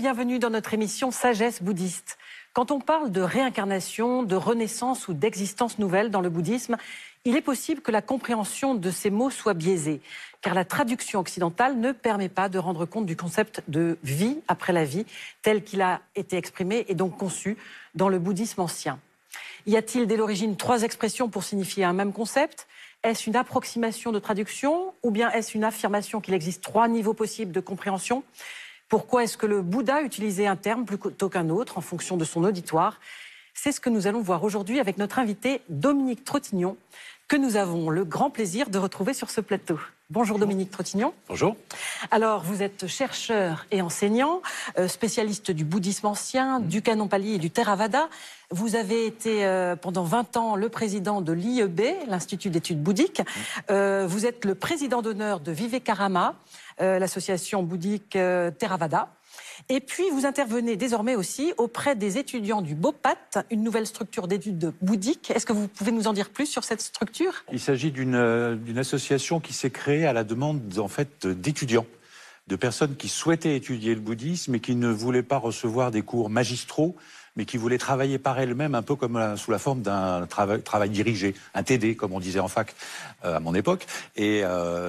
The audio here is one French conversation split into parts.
bienvenue dans notre émission Sagesse bouddhiste. Quand on parle de réincarnation, de renaissance ou d'existence nouvelle dans le bouddhisme, il est possible que la compréhension de ces mots soit biaisée, car la traduction occidentale ne permet pas de rendre compte du concept de vie après la vie, tel qu'il a été exprimé et donc conçu dans le bouddhisme ancien. Y a-t-il dès l'origine 3 expressions pour signifier un même concept ? Est-ce une approximation de traduction ou bien est-ce une affirmation qu'il existe 3 niveaux possibles de compréhension ? Pourquoi est-ce que le Bouddha utilisait un terme plutôt qu'un autre en fonction de son auditoire ? C'est ce que nous allons voir aujourd'hui avec notre invité Dominique Trottignon, que nous avons le grand plaisir de retrouver sur ce plateau. Bonjour Dominique Trottignon. Bonjour. Alors, vous êtes chercheur et enseignant, spécialiste du bouddhisme ancien, du canon pali et du Theravada. Vous avez été pendant 20 ans le président de l'IEB, l'Institut d'études bouddhiques. Vous êtes le président d'honneur de Vivekarama, l'association bouddhique Theravada. Et puis, vous intervenez désormais aussi auprès des étudiants du BOPAT, une nouvelle structure d'études bouddhiques. Est-ce que vous pouvez nous en dire plus sur cette structure ? Il s'agit d'une association qui s'est créée à la demande en fait, d'étudiants, de personnes qui souhaitaient étudier le bouddhisme et qui ne voulaient pas recevoir des cours magistraux, mais qui voulaient travailler par elles-mêmes, un peu comme sous la forme d'un travail dirigé, un TD, comme on disait en fac à mon époque. Et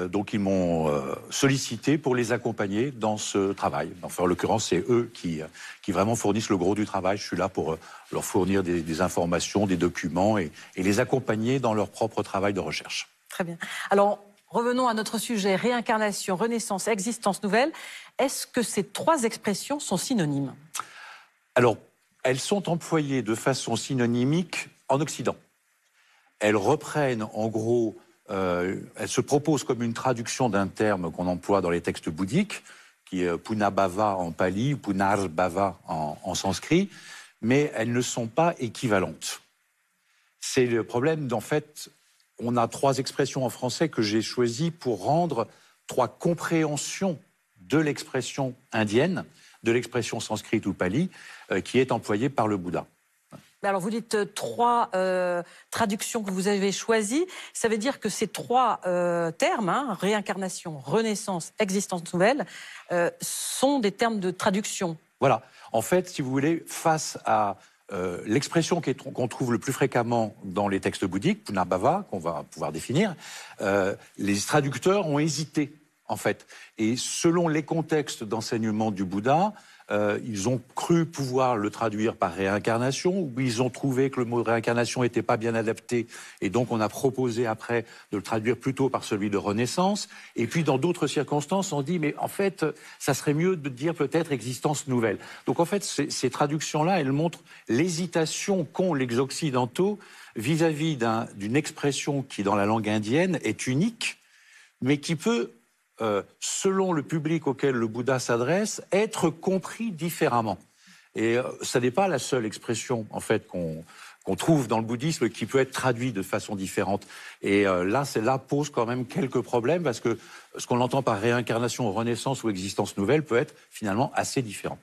donc, ils m'ont sollicité pour les accompagner dans ce travail. Enfin, en l'occurrence, c'est eux qui vraiment fournissent le gros du travail. Je suis là pour leur fournir des informations, des documents et les accompagner dans leur propre travail de recherche. Très bien. Alors, revenons à notre sujet, réincarnation, renaissance, existence nouvelle. Est-ce que ces 3 expressions sont synonymes ? Alors, elles sont employées de façon synonymique en Occident. Elles reprennent, en gros, elles se proposent comme une traduction d'un terme qu'on emploie dans les textes bouddhiques, qui est Punabhava en pali, Punarbhava en sanskrit, mais elles ne sont pas équivalentes. C'est le problème, en fait, on a 3 expressions en français que j'ai choisies pour rendre 3 compréhensions de l'expression indienne, de l'expression sanskrit ou pali, qui est employée par le Bouddha. Alors vous dites 3 traductions que vous avez choisies. Ça veut dire que ces 3 termes, réincarnation, renaissance, existence nouvelle, sont des termes de traduction. Voilà. En fait, si vous voulez, face à l'expression qu'on trouve le plus fréquemment dans les textes bouddhiques, Punarbhava, qu'on va pouvoir définir, les traducteurs ont hésité, en fait. Et selon les contextes d'enseignement du Bouddha, ils ont cru pouvoir le traduire par réincarnation, ou ils ont trouvé que le mot réincarnation n'était pas bien adapté, et donc on a proposé après de le traduire plutôt par celui de renaissance. Et puis dans d'autres circonstances, on dit, mais en fait, ça serait mieux de dire peut-être existence nouvelle. Donc en fait, ces traductions-là, elles montrent l'hésitation qu'ont les Occidentaux vis-à-vis d'une expression qui, dans la langue indienne, est unique, mais qui peut, selon le public auquel le Bouddha s'adresse, être compris différemment. Et ça n'est pas la seule expression, en fait, qu'on trouve dans le bouddhisme qui peut être traduite de façon différente. Et là pose quand même quelques problèmes, parce que ce qu'on entend par réincarnation, renaissance ou existence nouvelle peut être finalement assez différent.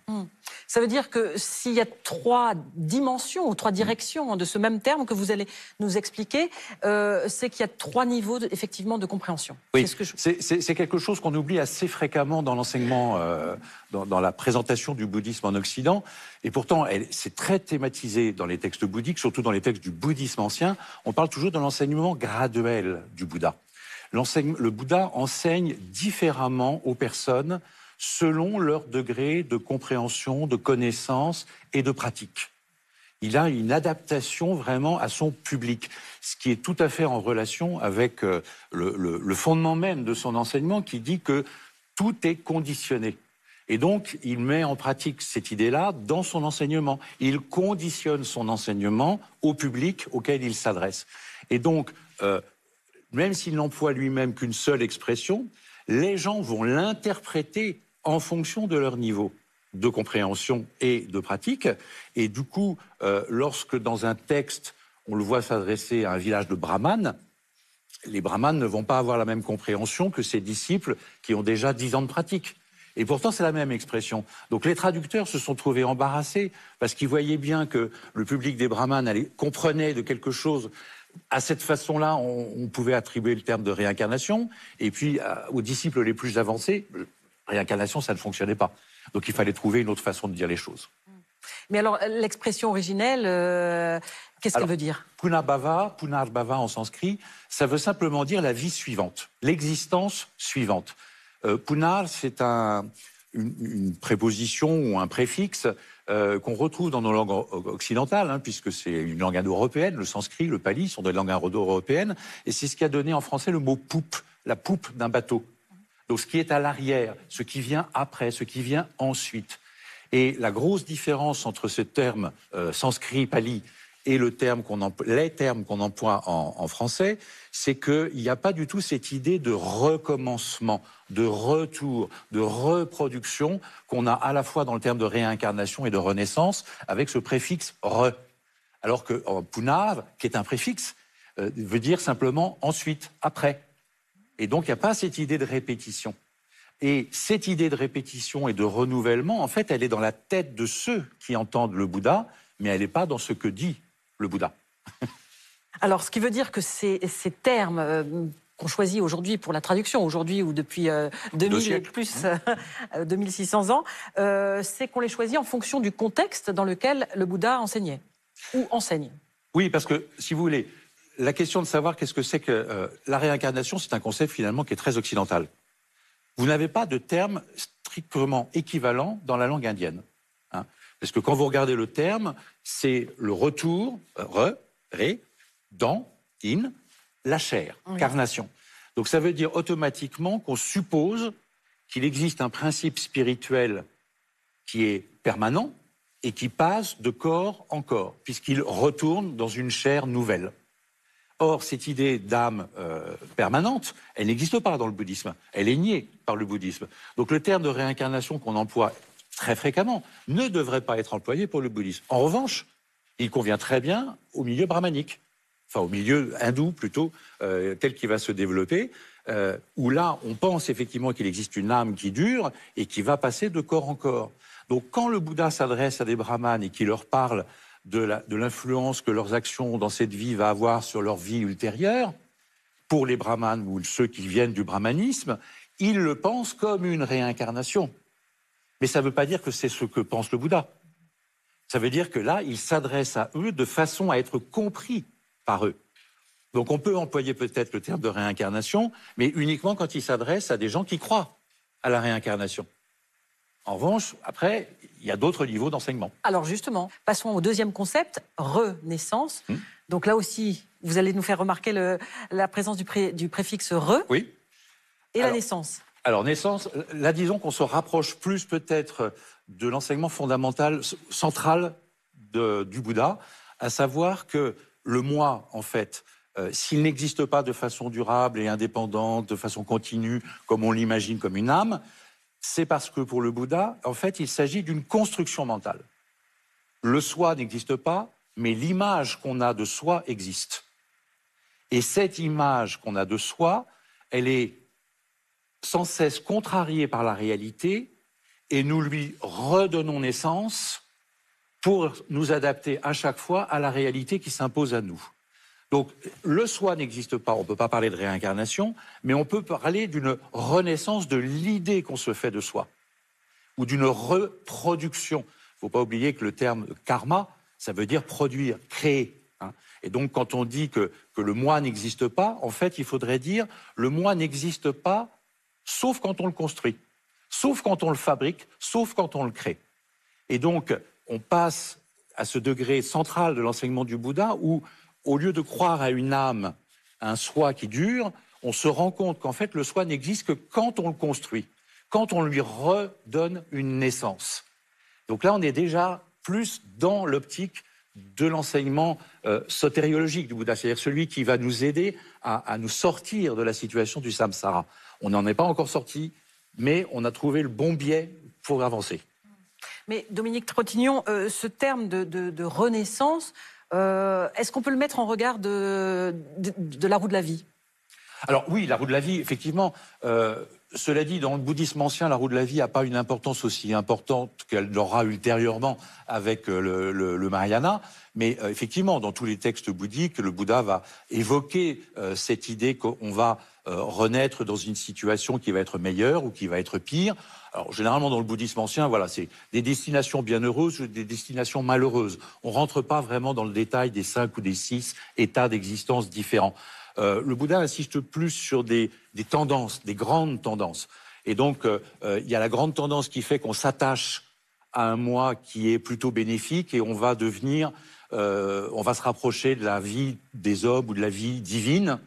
Ça veut dire que s'il y a 3 dimensions ou 3 directions de ce même terme que vous allez nous expliquer, c'est qu'il y a 3 niveaux effectivement de compréhension. Oui, c'est quelque chose qu'on oublie assez fréquemment dans l'enseignement, dans la présentation du bouddhisme en Occident. Et pourtant, c'est très thématisé dans les textes bouddhiques, surtout dans les textes du bouddhisme ancien. On parle toujours de l'enseignement graduel du Bouddha. Le Bouddha enseigne différemment aux personnes selon leur degré de compréhension, de connaissance et de pratique. Il a une adaptation vraiment à son public, ce qui est tout à fait en relation avec le fondement même de son enseignement, qui dit que tout est conditionné. Et donc, il met en pratique cette idée-là dans son enseignement. Il conditionne son enseignement au public auquel il s'adresse. Et donc, même s'il n'emploie lui-même qu'une seule expression, les gens vont l'interpréter en fonction de leur niveau de compréhension et de pratique. Et du coup, lorsque dans un texte, on le voit s'adresser à un village de brahmanes, les brahmanes ne vont pas avoir la même compréhension que ses disciples qui ont déjà 10 ans de pratique. Et pourtant, c'est la même expression. Donc les traducteurs se sont trouvés embarrassés parce qu'ils voyaient bien que le public des brahmanes comprenait de quelque chose. À cette façon-là, on pouvait attribuer le terme de réincarnation. Et puis, aux disciples les plus avancés, réincarnation, ça ne fonctionnait pas. Donc il fallait trouver une autre façon de dire les choses. Mais alors, l'expression originelle, qu'est-ce qu'elle veut dire? Punarbhava en sanskrit, ça veut simplement dire la vie suivante, l'existence suivante. Punar, c'est une préposition ou un préfixe qu'on retrouve dans nos langues occidentales, puisque c'est une langue indo-européenne, le sanskrit, le pali sont des langues indo-européennes, et c'est ce qui a donné en français le mot poupe, la poupe d'un bateau. Donc ce qui est à l'arrière, ce qui vient après, ce qui vient ensuite. Et la grosse différence entre ce terme sanskrit, pali, et les termes qu'on emploie en français, c'est qu'il n'y a pas du tout cette idée de recommencement, de retour, de reproduction qu'on a à la fois dans le terme de réincarnation et de renaissance avec ce préfixe « re ». Alors que punar, qui est un préfixe, veut dire simplement « ensuite »,« après ». Et donc il n'y a pas cette idée de répétition. Et cette idée de répétition et de renouvellement, en fait, elle est dans la tête de ceux qui entendent le Bouddha, mais elle n'est pas dans ce que dit le Bouddha. Alors, ce qui veut dire que ces termes qu'on choisit aujourd'hui pour la traduction, aujourd'hui ou depuis 2000 et plus, 2600 ans, c'est qu'on les choisit en fonction du contexte dans lequel le Bouddha enseignait ou enseigne. Oui, parce que, si vous voulez, la question de savoir qu'est-ce que c'est que la réincarnation, c'est un concept finalement qui est très occidental. Vous n'avez pas de terme strictement équivalent dans la langue indienne. Parce que quand vous regardez le terme, c'est le retour, ré, dans, in, la chair, carnation. Donc ça veut dire automatiquement qu'on suppose qu'il existe un principe spirituel qui est permanent et qui passe de corps en corps, puisqu'il retourne dans une chair nouvelle. Or, cette idée d'âme permanente, elle n'existe pas dans le bouddhisme. Elle est niée par le bouddhisme. Donc le terme de réincarnation qu'on emploie très fréquemment ne devrait pas être employé pour le bouddhisme. En revanche, il convient très bien au milieu brahmanique, enfin au milieu hindou plutôt, tel qu'il va se développer, où là, on pense effectivement qu'il existe une âme qui dure et qui va passer de corps en corps. Donc quand le Bouddha s'adresse à des brahmanes et qu'il leur parle de l'influence que leurs actions dans cette vie va avoir sur leur vie ultérieure, pour les brahmanes ou ceux qui viennent du brahmanisme, ils le pensent comme une réincarnation. Mais ça ne veut pas dire que c'est ce que pense le Bouddha. Ça veut dire que là, il s'adresse à eux de façon à être compris par eux. Donc on peut employer peut-être le terme de réincarnation, mais uniquement quand il s'adresse à des gens qui croient à la réincarnation. En revanche, après, il y a d'autres niveaux d'enseignement. Alors justement, passons au deuxième concept, renaissance. Donc là aussi, vous allez nous faire remarquer la présence du préfixe re. Oui. Et la naissance. Alors, naissance, là, disons qu'on se rapproche plus peut-être de l'enseignement fondamental, central du Bouddha, à savoir que le moi, en fait, s'il n'existe pas de façon durable et indépendante, de façon continue, comme on l'imagine comme une âme, c'est parce que pour le Bouddha, en fait, il s'agit d'une construction mentale. Le soi n'existe pas, mais l'image qu'on a de soi existe. Et cette image qu'on a de soi, elle est sans cesse contrariée par la réalité et nous lui redonnons naissance pour nous adapter à chaque fois à la réalité qui s'impose à nous. Donc le soi n'existe pas, on ne peut pas parler de réincarnation, mais on peut parler d'une renaissance de l'idée qu'on se fait de soi ou d'une reproduction. Il ne faut pas oublier que le terme karma, ça veut dire produire, créer. Et donc quand on dit que le moi n'existe pas, en fait il faudrait dire le moi n'existe pas sauf quand on le construit, sauf quand on le fabrique, sauf quand on le crée. Et donc, on passe à ce degré central de l'enseignement du Bouddha où, au lieu de croire à une âme, à un soi qui dure, on se rend compte qu'en fait, le soi n'existe que quand on le construit, quand on lui redonne une naissance. Donc là, on est déjà plus dans l'optique de l'enseignement sotériologique du Bouddha, c'est-à-dire celui qui va nous aider à nous sortir de la situation du samsara. On n'en est pas encore sorti, mais on a trouvé le bon biais pour avancer. Mais Dominique Trottignon, ce terme de renaissance, est-ce qu'on peut le mettre en regard de la roue de la vie ? Alors oui, la roue de la vie, effectivement. Cela dit, dans le bouddhisme ancien, la roue de la vie n'a pas une importance aussi importante qu'elle l'aura ultérieurement avec le Mahayana. Mais effectivement, dans tous les textes bouddhiques, le Bouddha va évoquer cette idée qu'on va renaître dans une situation qui va être meilleure ou qui va être pire. Alors généralement dans le bouddhisme ancien, voilà, c'est des destinations bienheureuses ou des destinations malheureuses. On rentre pas vraiment dans le détail des 5 ou des 6 états d'existence différents. Le Bouddha insiste plus sur des tendances, des grandes tendances. Et donc, il y a la grande tendance qui fait qu'on s'attache à un moi qui est plutôt bénéfique et on va se rapprocher de la vie des hommes ou de la vie divine.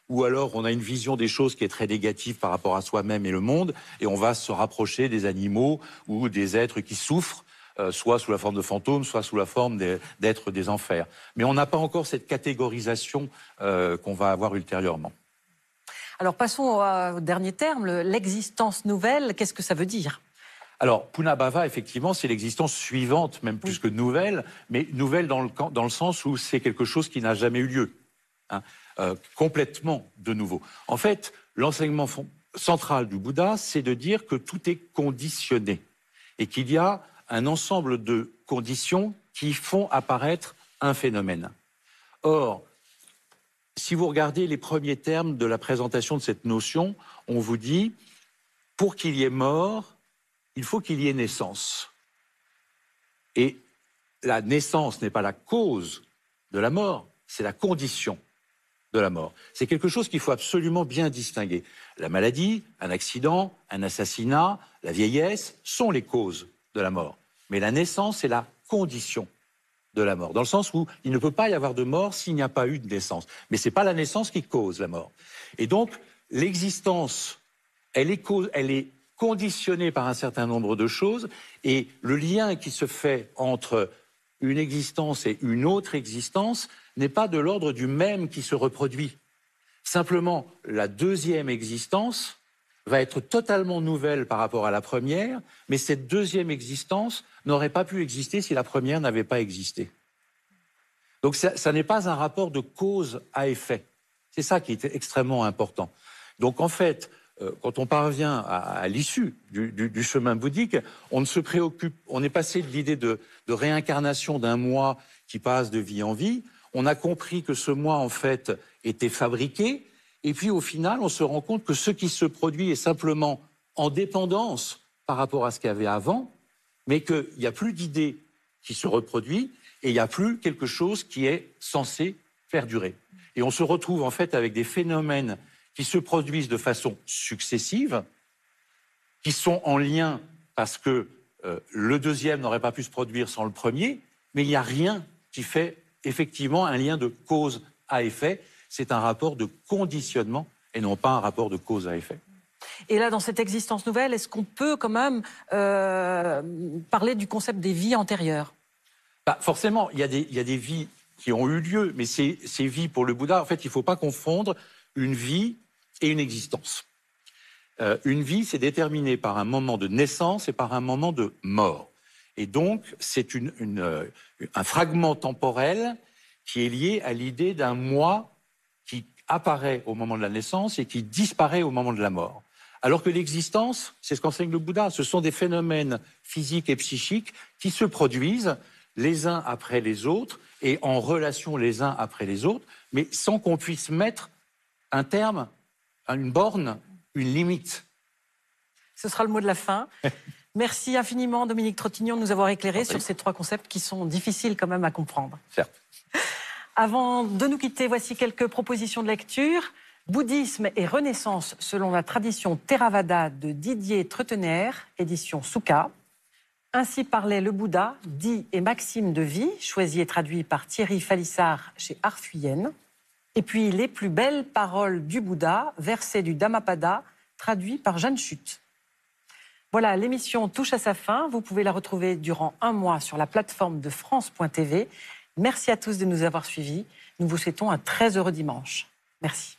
Ou alors, on a une vision des choses qui est très négative par rapport à soi-même et le monde, et on va se rapprocher des animaux ou des êtres qui souffrent, soit sous la forme de fantômes, soit sous la forme d'êtres des enfers. Mais on n'a pas encore cette catégorisation qu'on va avoir ultérieurement. Alors passons au dernier terme, l'existence nouvelle, qu'est-ce que ça veut dire ? Alors, Punabhava, effectivement, c'est l'existence suivante, même plus que nouvelle, mais nouvelle dans le sens où c'est quelque chose qui n'a jamais eu lieu, hein, complètement de nouveau. En fait, l'enseignement central du Bouddha, c'est de dire que tout est conditionné et qu'il y a un ensemble de conditions qui font apparaître un phénomène. Or, si vous regardez les premiers termes de la présentation de cette notion, on vous dit, pour qu'il y ait mort, il faut qu'il y ait naissance. Et la naissance n'est pas la cause de la mort, c'est la condition de la mort. C'est quelque chose qu'il faut absolument bien distinguer. La maladie, un accident, un assassinat, la vieillesse sont les causes de la mort. Mais la naissance est la condition de la mort, dans le sens où il ne peut pas y avoir de mort s'il n'y a pas eu de naissance. Mais ce n'est pas la naissance qui cause la mort. Et donc, l'existence, elle est conditionnée par un certain nombre de choses, et le lien qui se fait entre une existence et une autre existence n'est pas de l'ordre du même qui se reproduit. Simplement, la deuxième existence va être totalement nouvelle par rapport à la première, mais cette deuxième existence n'aurait pas pu exister si la première n'avait pas existé. Donc ça n'est pas un rapport de cause à effet. C'est ça qui est extrêmement important. Donc en fait, quand on parvient à l'issue du chemin bouddhique, on ne se préoccupe, on est passé de l'idée de réincarnation d'un moi qui passe de vie en vie, on a compris que ce moi en fait était fabriqué, et puis au final, on se rend compte que ce qui se produit est simplement en dépendance par rapport à ce qu'il y avait avant, mais qu'il n'y a plus d'idée qui se reproduit et il n'y a plus quelque chose qui est censé perdurer. Et on se retrouve en fait avec des phénomènes qui se produisent de façon successive, qui sont en lien parce que le deuxième n'aurait pas pu se produire sans le premier, mais il n'y a rien qui fait effectivement un lien de cause à effet. C'est un rapport de conditionnement et non pas un rapport de cause à effet. Et là, dans cette existence nouvelle, est-ce qu'on peut quand même parler du concept des vies antérieures ? Forcément, il y a des vies qui ont eu lieu, mais ces vies, pour le Bouddha, en fait, il ne faut pas confondre une vie et une existence. Une vie, c'est déterminé par un moment de naissance et par un moment de mort. Et donc, c'est un fragment temporel qui est lié à l'idée d'un moi qui apparaît au moment de la naissance et qui disparaît au moment de la mort. Alors que l'existence, c'est ce qu'enseigne le Bouddha, ce sont des phénomènes physiques et psychiques qui se produisent les uns après les autres et en relation les uns après les autres, mais sans qu'on puisse mettre un terme, une borne, une limite. Ce sera le mot de la fin. Merci infiniment, Dominique Trottignon, de nous avoir éclairé sur ces trois concepts qui sont difficiles quand même à comprendre. Certes. Avant de nous quitter, voici quelques propositions de lecture. Bouddhisme et Renaissance selon la tradition Theravada de Didier Tretener, édition Souka. Ainsi parlait le Bouddha, dit et maxime de vie, choisi et traduit par Thierry Falissard chez Arfuyenne. Et puis Les plus belles paroles du Bouddha, versets du Dhammapada, traduit par Jeanne Chute. Voilà, l'émission touche à sa fin. Vous pouvez la retrouver durant un mois sur la plateforme de France.tv. Merci à tous de nous avoir suivis. Nous vous souhaitons un très heureux dimanche. Merci.